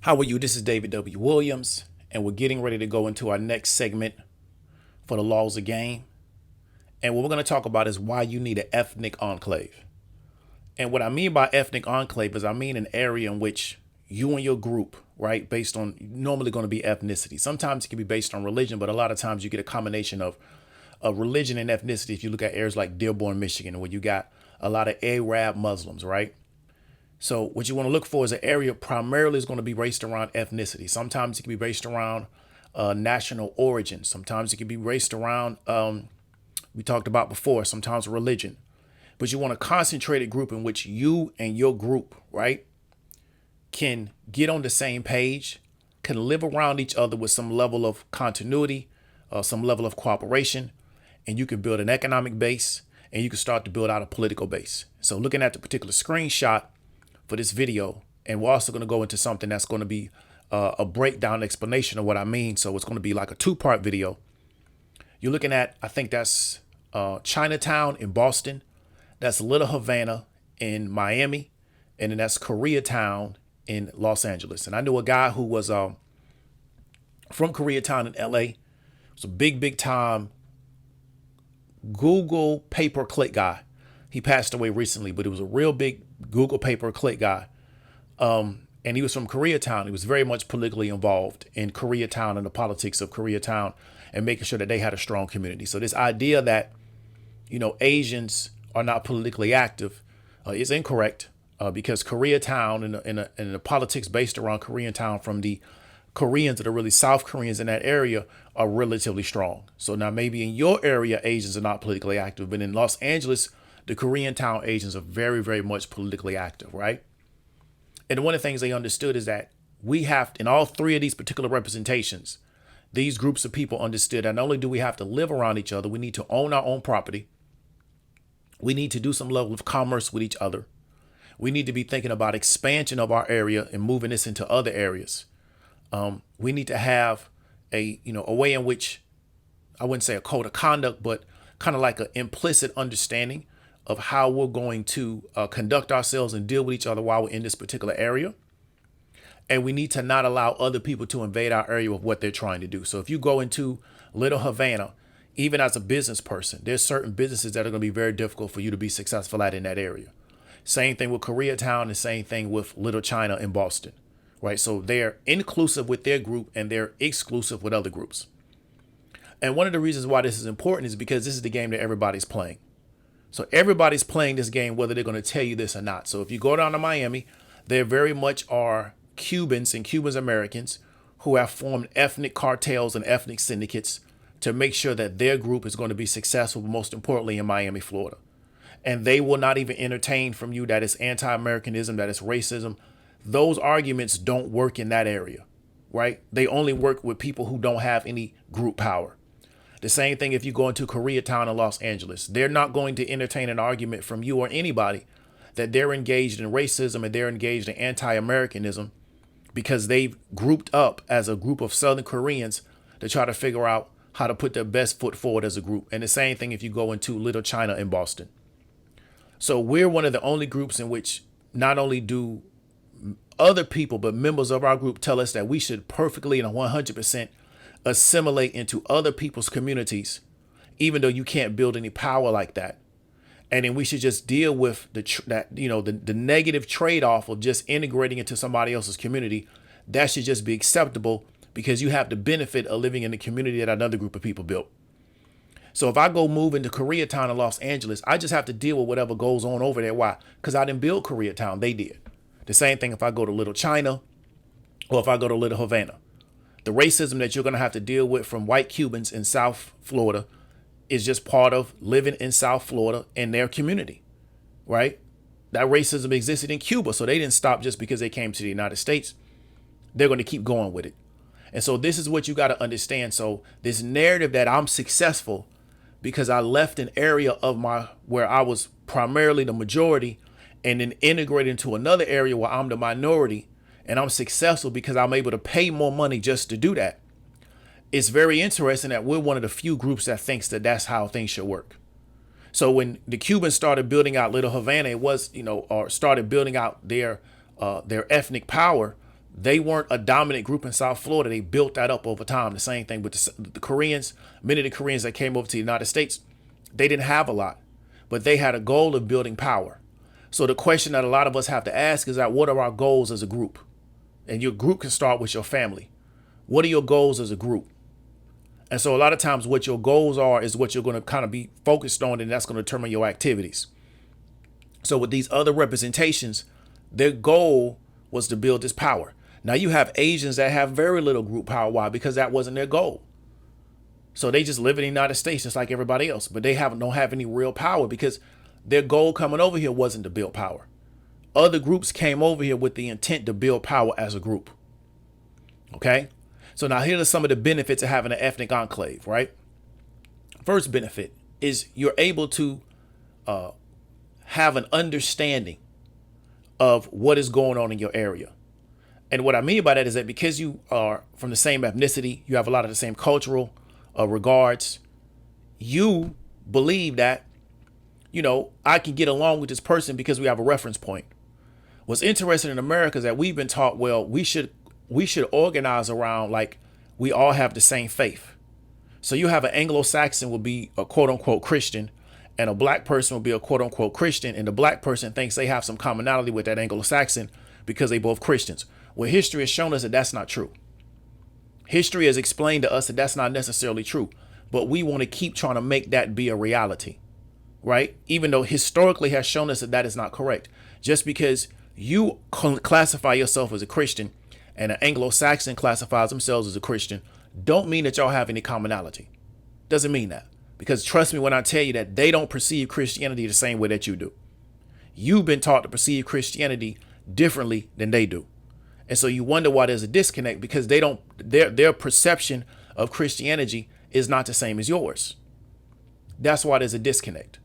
How are you? This is David W. Williams, and we're getting ready to go into our next segment for the laws of game. And what we're going to talk about is why you need an ethnic enclave. And what I mean by ethnic enclave is I mean an area in which you and your group, right, based on normally going to be ethnicity. Sometimes it can be based on religion, but a lot of times you get a combination of religion and ethnicity. If you look at areas like Dearborn, Michigan, where you got a lot of Arab Muslims, right? So what you want to look for is an area primarily is going to be based around ethnicity. Sometimes it can be based around national origin. Sometimes it can be based around, we talked about before, sometimes religion. But you want a concentrated group in which you and your group, right, can get on the same page, can live around each other with some level of continuity, some level of cooperation, and you can build an economic base and you can start to build out a political base. So looking at the particular screenshot for this video, and we're also going to go into something that's going to be a breakdown explanation of what I mean. So it's going to be like a two-part video. You're looking at, I think that's Chinatown in Boston. That's Little Havana in Miami. And then that's Koreatown in Los Angeles. And I knew a guy who was from Koreatown in LA. It was a big time Google pay-per-click guy. He passed away recently, but it was a real big Google pay-per-click guy. And he was from Koreatown. He was very much politically involved in Koreatown and the politics of Koreatown and making sure that they had a strong community. So this idea that, Asians are not politically active is incorrect because Koreatown and the politics based around Koreatown from the Koreans that are really South Koreans in that area are relatively strong. So now maybe in your area, Asians are not politically active, but in Los Angeles, the Koreatown Asians are very, very much politically active, right? And one of the things they understood is that we have, in all three of these particular representations, these groups of people understood that not only do we have to live around each other, we need to own our own property. We need to do some level of commerce with each other. We need to be thinking about expansion of our area and moving this into other areas. We need to have a way in which, I wouldn't say a code of conduct, but kind of like an implicit understanding of how we're going to conduct ourselves and deal with each other while we're in this particular area. And we need to not allow other people to invade our area with what they're trying to do. So if you go into Little Havana, even as a business person, there's certain businesses that are going to be very difficult for you to be successful at in that area. Same thing with Koreatown and same thing with Little China in Boston, right? So they're inclusive with their group and they're exclusive with other groups. And one of the reasons why this is important is because this is the game that everybody's playing. So everybody's playing this game, whether they're going to tell you this or not. So if you go down to Miami, there very much are Cubans and Cubans Americans who have formed ethnic cartels and ethnic syndicates to make sure that their group is going to be successful, most importantly in Miami, Florida. And they will not even entertain from you that it's anti-Americanism, that it's racism. Those arguments don't work in that area, right? They only work with people who don't have any group power. The same thing if you go into Koreatown in Los Angeles. They're not going to entertain an argument from you or anybody that they're engaged in racism and they're engaged in anti-Americanism because they've grouped up as a group of Southern Koreans to try to figure out how to put their best foot forward as a group. And the same thing if you go into Little China in Boston. So we're one of the only groups in which not only do other people, but members of our group tell us that we should perfectly and 100% assimilate into other people's communities, even though you can't build any power like that. And then we should just deal with the negative trade-off of just integrating into somebody else's community. That should just be acceptable because you have the benefit of living in the community that another group of people built. So if I go move into Koreatown in Los Angeles, I just have to deal with whatever goes on over there. Why? Because I didn't build Koreatown. They did. The same thing if I go to Little China or if I go to Little Havana. The racism that you're going to have to deal with from white Cubans in South Florida is just part of living in South Florida and their community, right? That racism existed in Cuba, so they didn't stop just because they came to the United States. They're going to keep going with it. And so this is what you got to understand. So this narrative that I'm successful because I left an area of where I was primarily the majority and then integrated into another area where I'm the minority and I'm successful because I'm able to pay more money just to do that. It's very interesting that we're one of the few groups that thinks that that's how things should work. So when the Cubans started building out Little Havana, it was, or started building out their ethnic power, They weren't a dominant group in South Florida. They built that up over time. The same thing with the Koreans. Many of the Koreans that came over to the United States, they didn't have a lot, but they had a goal of building power. So the question that a lot of us have to ask is that what are our goals as a group? And your group can start with your family. What are your goals as a group? And so a lot of times what your goals are is what you're going to kind of be focused on, and that's going to determine your activities. So with these other representations, their goal was to build this power. Now you have Asians that have very little group power. Why? Because that wasn't their goal. So they just live in the United States just like everybody else, but they don't have any real power because their goal coming over here wasn't to build power. Other groups came over here with the intent to build power as a group. Okay. So now here are some of the benefits of having an ethnic enclave, right? First benefit is you're able to have an understanding of what is going on in your area. And what I mean by that is that because you are from the same ethnicity, you have a lot of the same cultural regards, you believe that, I can get along with this person because we have a reference point. What's interesting in America is that we've been taught, well, we should organize around like we all have the same faith. So you have an Anglo-Saxon will be a quote unquote Christian, and a black person will be a quote unquote Christian. And the black person thinks they have some commonality with that Anglo-Saxon because they both Christians. Well, history has shown us that that's not true. History has explained to us that that's not necessarily true, but we want to keep trying to make that be a reality, right? Even though historically has shown us that that is not correct. Just because you classify yourself as a Christian and an Anglo-Saxon classifies themselves as a Christian, don't mean that y'all have any commonality. Doesn't mean that. Because trust me when I tell you that they don't perceive Christianity the same way that you do. You've been taught to perceive Christianity differently than they do. And so you wonder why there's a disconnect, because their perception of Christianity is not the same as yours. That's why there's a disconnect.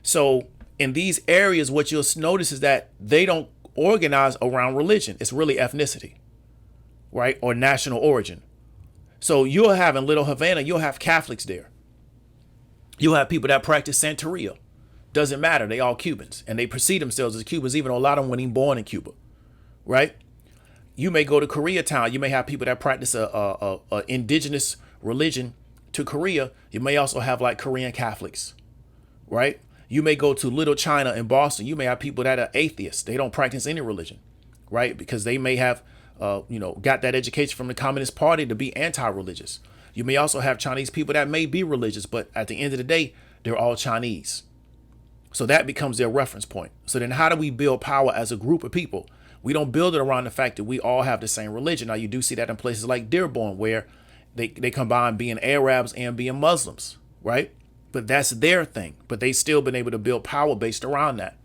So in these areas, what you'll notice is that they don't organize around religion. It's really ethnicity, right? Or national origin. So you'll have in Little Havana, you'll have Catholics there. You'll have people that practice Santeria. Doesn't matter. They all Cubans, and they perceive themselves as Cubans, even though a lot of them weren't even born in Cuba, right? You may go to Koreatown. You may have people that practice a indigenous religion to Korea. You may also have like Korean Catholics, right? You may go to Little China in Boston. You may have people that are atheists. They don't practice any religion, right? Because they may have, got that education from the Communist Party to be anti-religious. You may also have Chinese people that may be religious, but at the end of the day, they're all Chinese. So that becomes their reference point. So then how do we build power as a group of people? We don't build it around the fact that we all have the same religion. Now, you do see that in places like Dearborn, where they combine being Arabs and being Muslims, right? But that's their thing. But they still been able to build power based around that.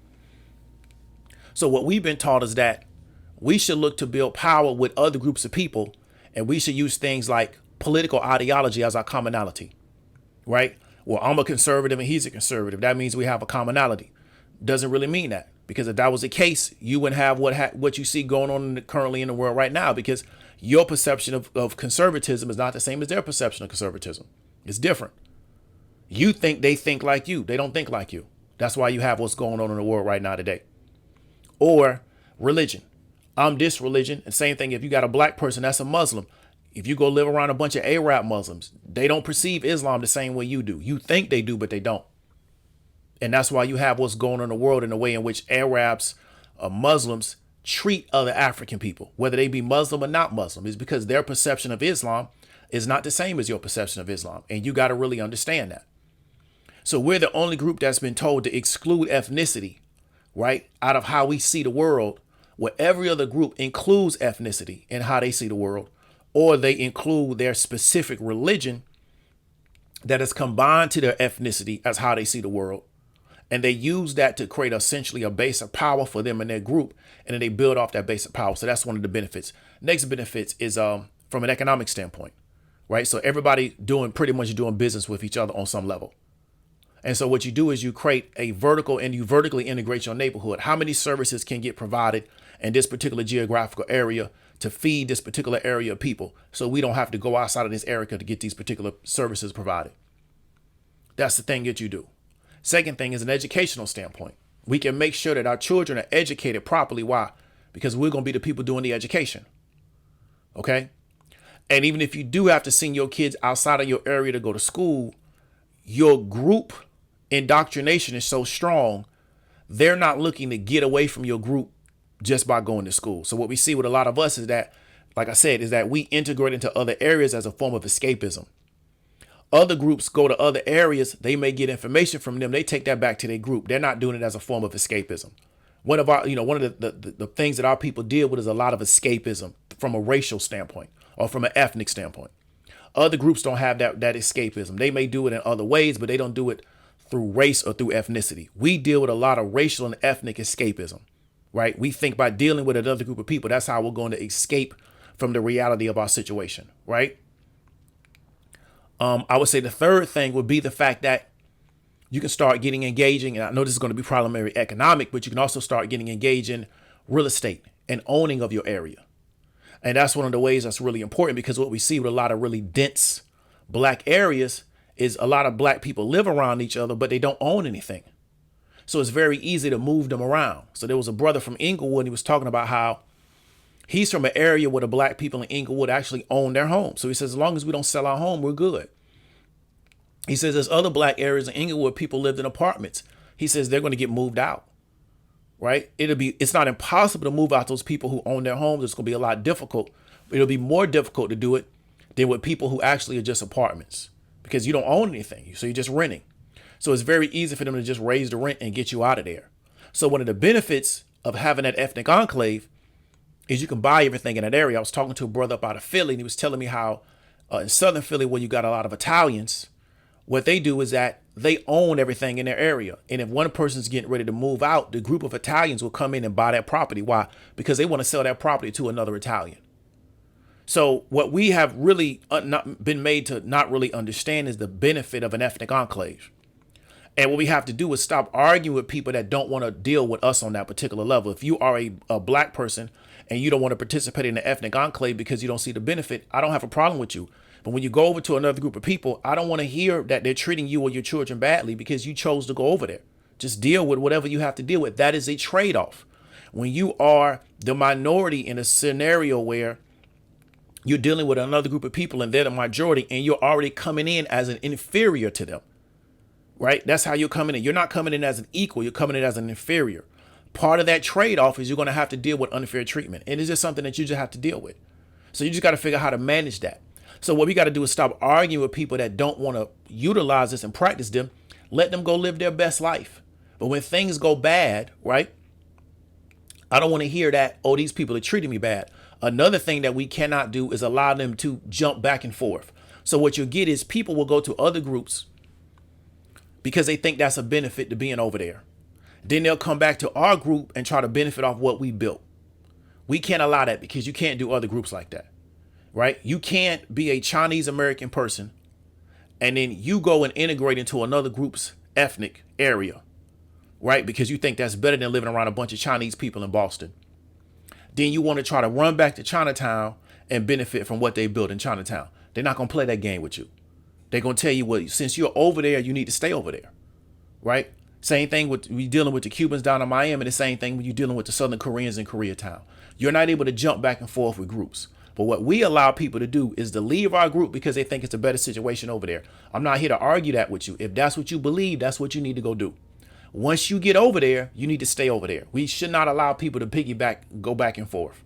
So what we've been taught is that we should look to build power with other groups of people, and we should use things like political ideology as our commonality, right? Well, I'm a conservative and he's a conservative. That means we have a commonality. Doesn't really mean that. Because if that was the case, you wouldn't have what you see going on currently in the world right now, because your perception of conservatism is not the same as their perception of conservatism. It's different. You think they think like you. They don't think like you. That's why you have what's going on in the world right now today. Or religion. I'm this religion. And same thing if you got a black person that's a Muslim. If you go live around a bunch of Arab Muslims, they don't perceive Islam the same way you do. You think they do, but they don't. And that's why you have what's going on in the world in the way in which Arabs, Muslims treat other African people, whether they be Muslim or not Muslim, is because their perception of Islam is not the same as your perception of Islam. And you got to really understand that. So we're the only group that's been told to exclude ethnicity, right, out of how we see the world, where every other group includes ethnicity in how they see the world, or they include their specific religion that is combined to their ethnicity as how they see the world. And they use that to create essentially a base of power for them and their group. And then they build off that base of power. So that's one of the benefits. Next benefits is from an economic standpoint, right? So everybody pretty much doing business with each other on some level. And so what you do is you create a vertical and you vertically integrate your neighborhood. How many services can get provided in this particular geographical area to feed this particular area of people? So we don't have to go outside of this area to get these particular services provided. That's the thing that you do. Second thing is an educational standpoint. We can make sure that our children are educated properly. Why? Because we're going to be the people doing the education. Okay. And even if you do have to send your kids outside of your area to go to school, your group indoctrination is so strong, they're not looking to get away from your group just by going to school. So what we see with a lot of us is that, like I said, is that we integrate into other areas as a form of escapism. Other groups go to other areas. They may get information from them. They take that back to their group. They're not doing it as a form of escapism. One of the things that our people deal with is a lot of escapism from a racial standpoint or from an ethnic standpoint. Other groups don't have that escapism. They may do it in other ways, but they don't do it through race or through ethnicity. We deal with a lot of racial and ethnic escapism, right? We think by dealing with another group of people, that's how we're going to escape from the reality of our situation, right? I would say the third thing would be the fact that you can start getting engaging. And I know this is going to be primarily economic, but you can also start getting engaged in real estate and owning of your area. And that's one of the ways that's really important, because what we see with a lot of really dense black areas is a lot of black people live around each other, but they don't own anything. So it's very easy to move them around. So there was a brother from Inglewood, and he was talking about how he's from an area where the black people in Inglewood actually own their home. So he says, as long as we don't sell our home, we're good. He says there's other black areas in Inglewood, people lived in apartments. He says they're going to get moved out, right? It's not impossible to move out those people who own their homes. It's going to be a lot difficult. It'll be more difficult to do it than with people who actually are just apartments, because you don't own anything. So you're just renting. So it's very easy for them to just raise the rent and get you out of there. So one of the benefits of having that ethnic enclave is you can buy everything in that area. I was talking to a brother up out of Philly, and he was telling me how in Southern Philly, where you got a lot of Italians, what they do is that they own everything in their area. And if one person's getting ready to move out, the group of Italians will come in and buy that property. Why? Because they want to sell that property to another Italian. So what we have really not been made to not really understand is the benefit of an ethnic enclave. And what we have to do is stop arguing with people that don't want to deal with us on that particular level. If you are a black person and you don't want to participate in the ethnic enclave because you don't see the benefit, I don't have a problem with you. But when you go over to another group of people, I don't want to hear that they're treating you or your children badly because you chose to go over there. Just deal with whatever you have to deal with. That is a trade-off. When you are the minority in a scenario where you're dealing with another group of people and they're the majority, and you're already coming in as an inferior to them, right? That's how you're coming in. You're not coming in as an equal. You're coming in as an inferior. Part of that trade-off is you're going to have to deal with unfair treatment. And it's just something that you just have to deal with. So you just got to figure out how to manage that. So what we got to do is stop arguing with people that don't want to utilize this and practice them. Let them go live their best life. But when things go bad, right? I don't want to hear that, oh, these people are treating me bad. Another thing that we cannot do is allow them to jump back and forth. So what you'll get is people will go to other groups because they think that's a benefit to being over there. Then they'll come back to our group and try to benefit off what we built. We can't allow that, because you can't do other groups like that, right? You can't be a Chinese American person and then you go and integrate into another group's ethnic area, right? Because you think that's better than living around a bunch of Chinese people in Boston. Then you want to try to run back to Chinatown and benefit from what they built in Chinatown. They're not going to play that game with you. They're going to tell you, well, since you're over there, you need to stay over there, right? Same thing with we dealing with the Cubans down in Miami. The same thing when you're dealing with the Southern Koreans in Koreatown. You're not able to jump back and forth with groups. But what we allow people to do is to leave our group because they think it's a better situation over there. I'm not here to argue that with you. If that's what you believe, that's what you need to go do. Once you get over there, you need to stay over there. We should not allow people to piggyback, go back and forth.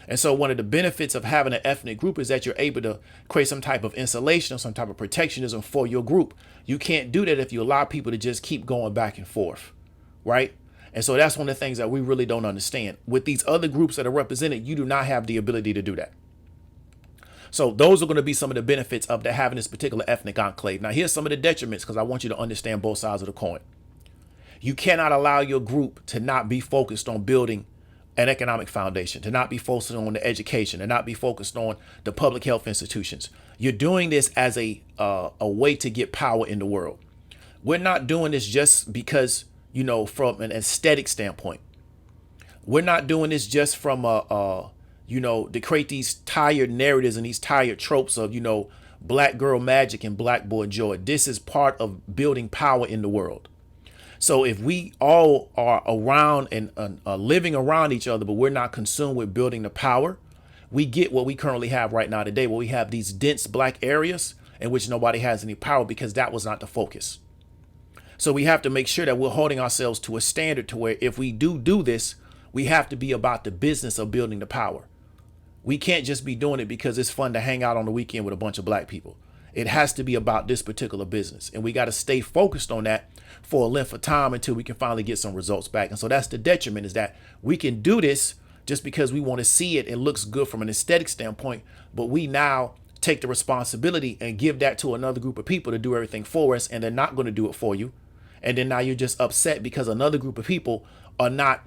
And so one of the benefits of having an ethnic group is that you're able to create some type of insulation or some type of protectionism for your group. You can't do that if you allow people to just keep going back and forth, right? And so that's one of the things that we really don't understand. With these other groups that are represented, you do not have the ability to do that. So those are going to be some of the benefits of having this particular ethnic enclave. Now, here's some of the detriments, because I want you to understand both sides of the coin. You cannot allow your group to not be focused on building an economic foundation, to not be focused on the education, to not be focused on the public health institutions. You're doing this as a way to get power in the world. We're not doing this just because, from an aesthetic standpoint. We're not doing this just from to create these tired narratives and these tired tropes of, black girl magic and black boy joy. This is part of building power in the world. So if we all are around and living around each other, but we're not consumed with building the power, we get what we currently have right now today, where we have these dense black areas in which nobody has any power, because that was not the focus. So we have to make sure that we're holding ourselves to a standard to where if we do this, we have to be about the business of building the power. We can't just be doing it because it's fun to hang out on the weekend with a bunch of black people. It has to be about this particular business. And we got to stay focused on that for a length of time until we can finally get some results back. And so that's the detriment, is that we can do this just because we want to see it. It looks good from an aesthetic standpoint, but we now take the responsibility and give that to another group of people to do everything for us, and they're not going to do it for you. And then now you're just upset because another group of people are not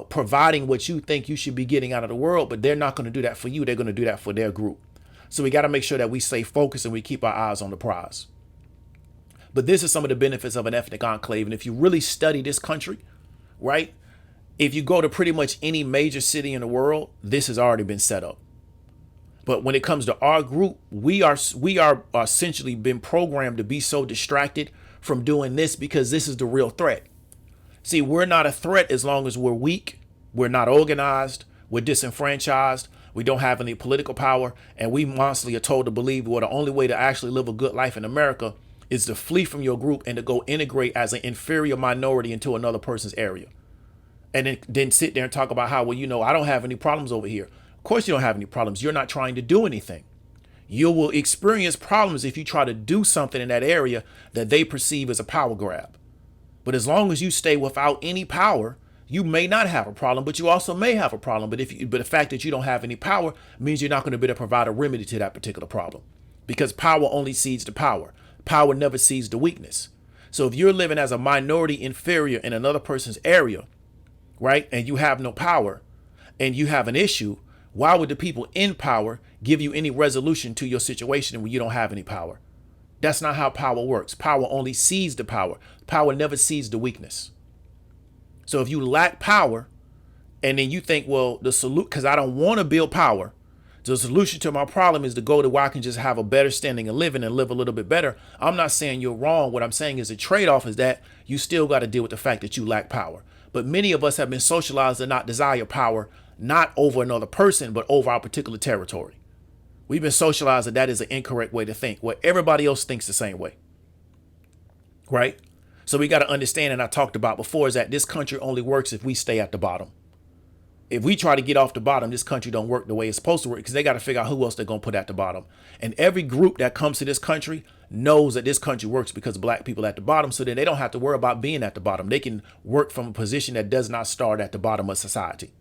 providing what you think you should be getting out of the world, but they're not going to do that for you. They're going to do that for their group. So we got to make sure that we stay focused and we keep our eyes on the prize. But this is some of the benefits of an ethnic enclave. And if you really study this country, right, if you go to pretty much any major city in the world, this has already been set up. But when it comes to our group, we are essentially been programmed to be so distracted from doing this because this is the real threat. See, we're not a threat as long as we're weak, we're not organized, we're disenfranchised, we don't have any political power, and we constantly are told to believe, well, the only way to actually live a good life in America is to flee from your group and to go integrate as an inferior minority into another person's area. And then sit there and talk about how, well, I don't have any problems over here. Of course you don't have any problems. You're not trying to do anything. You will experience problems if you try to do something in that area that they perceive as a power grab. But as long as you stay without any power, you may not have a problem, but you also may have a problem. But the fact that you don't have any power means you're not going to be able to provide a remedy to that particular problem, because power only cedes to power. Power never cedes to weakness. So if you're living as a minority inferior in another person's area, right, and you have no power and you have an issue, why would the people in power give you any resolution to your situation when you don't have any power? That's not how power works. Power only cedes the power. Power never cedes the weakness. So if you lack power and then you think, well, the solution, because I don't want to build power, the solution to my problem is to go to where I can just have a better standing of living and live a little bit better. I'm not saying you're wrong. What I'm saying is the trade-off is that you still got to deal with the fact that you lack power. But many of us have been socialized to not desire power, not over another person, but over our particular territory. We've been socialized that is an incorrect way to think, where everybody else thinks the same way. Right? So we got to understand, and I talked about before, is that this country only works if we stay at the bottom. If we try to get off the bottom, this country don't work the way it's supposed to work, because they got to figure out who else they're going to put at the bottom. And every group that comes to this country knows that this country works because of black people at the bottom. So then they don't have to worry about being at the bottom. They can work from a position that does not start at the bottom of society.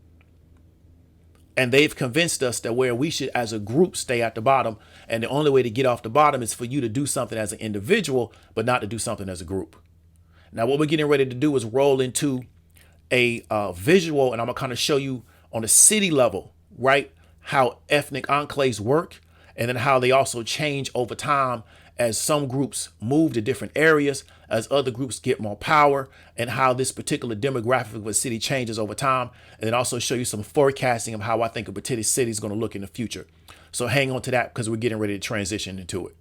And they've convinced us that where we should, as a group, stay at the bottom. And the only way to get off the bottom is for you to do something as an individual, but not to do something as a group. Now, what we're getting ready to do is roll into a visual, and I'm going to kind of show you on a city level, right, how ethnic enclaves work, and then how they also change over time as some groups move to different areas, as other groups get more power, and how this particular demographic of a city changes over time. And then also show you some forecasting of how I think a particular city is going to look in the future. So hang on to that, because we're getting ready to transition into it.